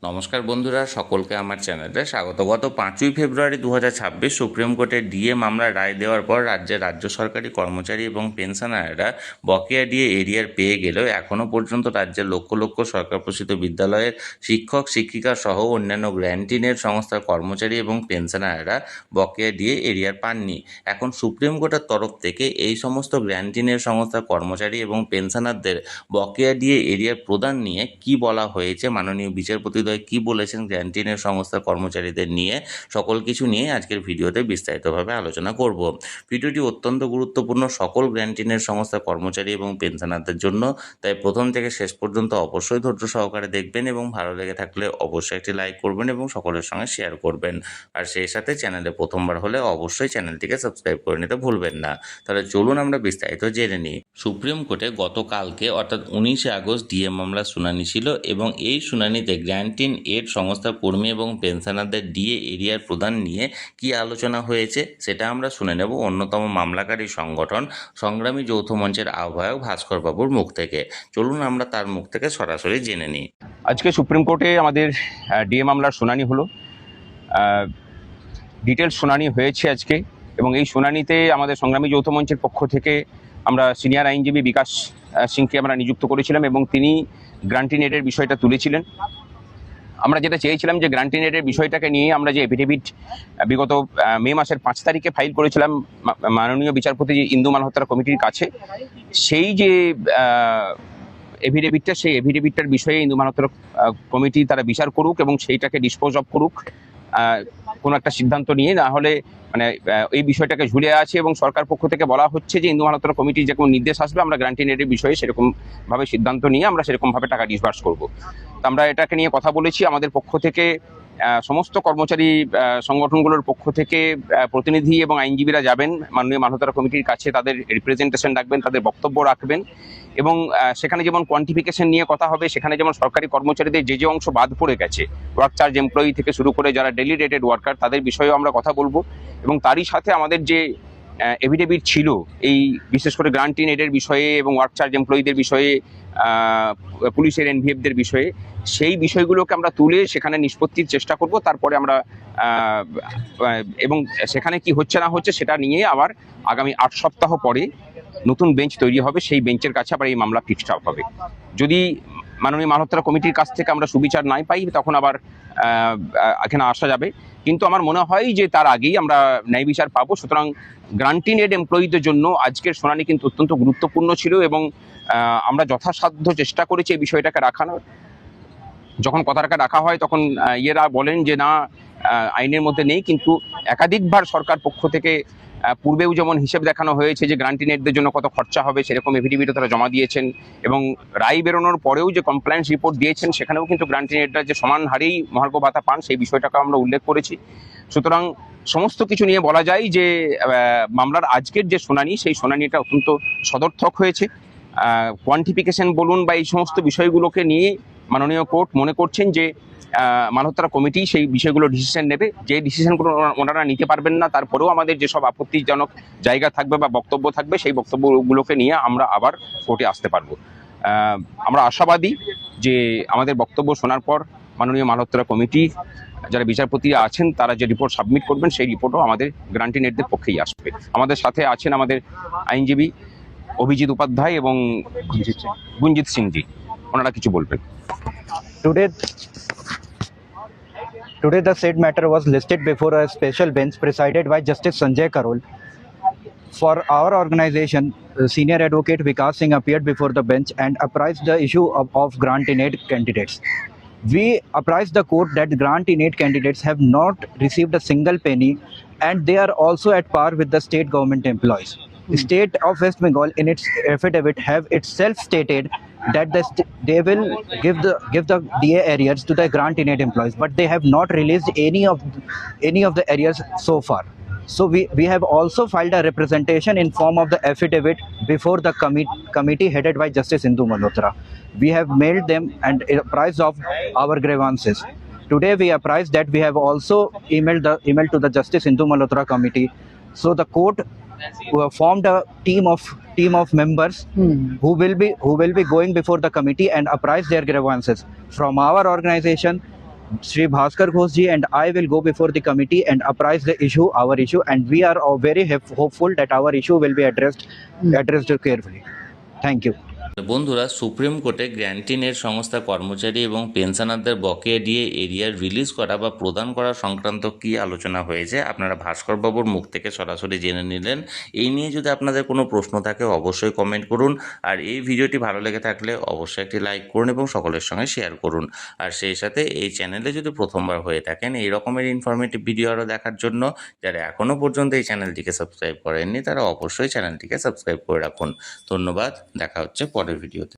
নমস্কার বন্ধুরা, সকলকে আমার চ্যানেলে স্বাগত। গত 5ই ফেব্রুয়ারি 2026 সুপ্রিম কোর্টের ডিএ মামলার রায় দেওয়ার পর রাজ্য সরকারি কর্মচারী এবং পেনশনাররা বকেয়া ডিএ এরিয়ার পেয়ে গেলেও এখনও পর্যন্ত রাজ্যের লক্ষ লক্ষ সরকার পোষিত বিদ্যালয়ের শিক্ষক শিক্ষিকা সহ অন্যান্য গ্র্যান্টিনের সংস্থার কর্মচারী এবং পেনশনাররা বকেয়া ডিএ এরিয়ার পাননি। এখন সুপ্রিম কোর্টের তরফ থেকে এই সমস্ত গ্র্যান্টিনের সংস্থার কর্মচারী এবং পেনশনারদের বকেয়া ডিএ এরিয়ার প্রদান নিয়ে কি বলা হয়েছে, মাননীয় বিচারপতি কি বলেছেন ক্যান্টিনের সংস্থার কর্মচারীদের নিয়ে, সকল কিছু নিয়ে আজকের ভিডিওতে বিস্তারিতভাবে আলোচনা করব। ভিডিওটি অত্যন্ত গুরুত্বপূর্ণ সকল ক্যান্টিনের সংস্থার কর্মচারী এবং পেনশনারদের জন্য, তাই প্রথম থেকে শেষ পর্যন্ত অবশ্যই ধৈর্য সহকারে দেখবেন এবং ভালো লেগে থাকলে অবশ্যই একটি লাইক করবেন এবং সকলের সঙ্গে শেয়ার করবেন। আর সেই সাথে চ্যানেলে প্রথমবার হলে অবশ্যই চ্যানেলটিকে সাবস্ক্রাইব করে নিতে ভুলবেন না। তাহলে চলুন আমরা বিস্তারিত জেনে নিই। সুপ্রিম কোর্টে গতকালকে অর্থাৎ 19শে আগস্ট ডিএ মামলার শুনানি ছিল এবং এই শুনানিতে গ্র্যান্টিন এড সংস্থার কর্মী এবং পেনশনারদের ডিএ এরিয়ার প্রদান নিয়ে কি আলোচনা হয়েছে সেটা আমরা শুনে নেব অন্যতম মামলাকারী সংগঠন সংগ্রামী যৌথ মঞ্চের আহ্বায়ক ভাস্কর বাবুর মুখ থেকে। চলুন আমরা তার মুখ থেকে সরাসরি জেনে নিই। আজকে সুপ্রিম কোর্টে আমাদের ডিএ মামলার শুনানি হলো, ডিটেলস শুনানি হয়েছে আজকে, এবং এই শুনানিতে আমাদের সংগ্রামী যৌথ মঞ্চের পক্ষ থেকে আমরা সিনিয়র আইনজীবী বিকাশ সিংকে আমরা নিযুক্ত করেছিলাম এবং তিনি গ্রান্টিন এডের বিষয়টা তুলেছিলেন। আমরা যেটা চেয়েছিলাম যে গ্রান্টিন এডের বিষয়টাকে নিয়ে আমরা যে এফিডেভিট বিগত মে মাসের 5 তারিখে ফাইল করেছিলাম মাননীয় বিচারপতি ইন্দু মালহোত্রা কমিটির কাছে, সেই যে এফিডেভিটটা, সেই এফিডেভিটটার বিষয়ে ইন্দু মালহোত্রা কমিটি তারা বিচার করুক এবং সেইটাকে ডিসপোজ অফ করুক কোনো একটা সিদ্ধান্ত নিয়ে, না হলে মানে এই বিষয়টাকে ঝুলে আছে এবং সরকার পক্ষ থেকে বলা হচ্ছে যে ইন্দু মালহোত্রা কমিটির যে কোনো নির্দেশ আসবে আমরা গ্রান্টিন এডের বিষয়ে সেরকমভাবে সিদ্ধান্ত নিয়ে আমরা সেরকমভাবে টাকা ডিসবার্স করবো। তো আমরা এটাকে নিয়ে কথা বলেছি। আমাদের পক্ষ থেকে সমস্ত কর্মচারী সংগঠনগুলোর পক্ষ থেকে প্রতিনিধি এবং আইনজীবীরা যাবেন মাননীয় মালহোত্রা কমিটির কাছে, তাদের রিপ্রেজেন্টেশন রাখবেন, তাদের বক্তব্য রাখবেন এবং সেখানে যেমন কোয়ান্টিফিকেশন নিয়ে কথা হবে, সেখানে যেমন সরকারি কর্মচারীদের যে অংশ বাদ পড়ে গেছে, ওয়ার্ক চার্জ এমপ্লয়ি থেকে শুরু করে যারা ডেলি রেটেড ওয়ার্কার, তাদের বিষয়েও আমরা কথা বলবো। এবং তারই সাথে আমাদের যে এফিডেভিট ছিল এই বিশেষ করে গ্রান্টিন এডের বিষয়ে এবং ওয়ার্ক চার্জ এমপ্লয়িদের বিষয়ে, পুলিশের এনভিএফদের বিষয়ে, সেই বিষয়গুলোকে আমরা তুলে সেখানে নিষ্পত্তির চেষ্টা করব। তারপরে আমরা এবং সেখানে কি হচ্ছে না হচ্ছে সেটা নিয়ে আবার আগামী 8 সপ্তাহ পরে নতুন বেঞ্চ তৈরি হবে, সেই বেঞ্চের কাছে আবার এই মামলা ফিক্সড হবে। যদি মাননীয় মালহোত্রা কমিটির কাছ থেকে আমরা সুবিচার নাই পাই, তখন আবার এখানে আসা যাবে, কিন্তু আমার মনে হয় যে তার আগেই আমরা ন্যায় বিচার পাবো। সুতরাং গ্রান্টিন এড এমপ্লয়িদের জন্য আজকের শুনানি কিন্তু অত্যন্ত গুরুত্বপূর্ণ ছিল এবং আমরা যথাসাধ্য চেষ্টা করেছি এই বিষয়টাকে রাখানোর। যখন কথাটাকে রাখা হয় তখন ইয়েরা বলেন যে না, আইনের মধ্যে নেই, কিন্তু একাধিকবার সরকার পক্ষ থেকে পূর্বেও যেমন হিসেব দেখানো হয়েছে যে গ্রান্টিনেটদের জন্য কত খরচা হবে, সেরকম এফিডেভিটও তারা জমা দিয়েছেন এবং রায় বেরোনোর পরেও যে কমপ্লায়েন্স রিপোর্ট দিয়েছেন সেখানেও কিন্তু গ্রান্টিনেটরা যে সমান হারেই মহার্ঘ ভাতা পান সেই বিষয়টাকে আমরা উল্লেখ করেছি। সুতরাং সমস্ত কিছু নিয়ে বলা যায় যে মামলার আজকের যে শুনানি, সেই শুনানিটা অত্যন্ত সদর্থক হয়েছে। কোয়ান্টিফিকেশন বলুন বা এই সমস্ত বিষয়গুলোকে নিয়ে মাননীয় কোর্ট মনে করছেন যে মালহোত্রা কমিটি সেই বিষয়গুলো ডিসিশন নেবে। যে ডিসিশনগুলো ওনারা নিতে পারবেন না, তারপরেও আমাদের যেসব আপত্তিজনক জায়গা থাকবে বা বক্তব্য থাকবে, সেই বক্তব্যগুলোকে নিয়ে আমরা আবার কোর্টে আসতে পারবো। আমরা আশাবাদী যে আমাদের বক্তব্য শোনার পর মাননীয় মালহোত্রা কমিটি যারা বিচারপতিরা আছেন তারা যে রিপোর্ট সাবমিট করবেন, সেই রিপোর্টও আমাদের গ্রান্টিনেটদের পক্ষেই আসবে। আমাদের সাথে আছেন আমাদের আইনজীবী অভিজিৎ উপাধ্যায় এবং গুঞ্জিত সিংজি, ওনারা কিছু বলবেন। Today, the said matter was listed before a special bench presided by Justice Sanjay Karol. For our organization, senior advocate Vikas Singh appeared before the bench and apprised the issue of grant in aid candidates. We apprised the court that grant in aid candidates have not received a single penny and they are also at par with the state government employees. The state of West Bengal in its affidavit have itself stated that they will give the DA areas to the grant in aid employees, but they have not released any of the areas so far. So we have also filed a representation in form of the affidavit before the committee headed by Justice Indu Malhotra. We have mailed them and apprised of our grievances. Today we apprised that we have also emailed to the Justice Indu Malhotra committee. So the court formed a team of members who will be going before the committee and apprise their grievances. From our organization, Sri Bhaskar Ghosh ji and I will go before the committee and apprise the issue, our issue, and we are very hopeful that our issue will be addressed carefully. Thank you. বন্ধুরা, supreme কোর্টে গ্র্যান্টিনের সংস্থা কর্মচারী এবং পেনশনারদের বকেয়া দিয়ে এরিয়ার release করা বা প্রদান করা সংক্রান্ত কী আলোচনা হয়েছে আপনারা ভাস্করবাবুর মুখ থেকে সরাসরি জেনে নিলেন। এই নিয়ে যদি আপনাদের কোনো প্রশ্ন থাকে অবশ্যই কমেন্ট করুন, আর এই ভিডিওটি ভালো লেগে থাকলে অবশ্যই একটি লাইক করুন এবং সকলের সঙ্গে শেয়ার করুন। আর সেই সাথে এই চ্যানেলে যদি প্রথমবার হয়ে থাকেন এই রকমের ইনফরমেটিভ ভিডিও আরও দেখার জন্য যারা এখনও পর্যন্ত এই চ্যানেলটিকে সাবস্ক্রাইব করেননি তারা অবশ্যই চ্যানেলটিকে সাবস্ক্রাইব করে রাখুন। ধন্যবাদ, দেখা হচ্ছে পরের ভিডিওতে।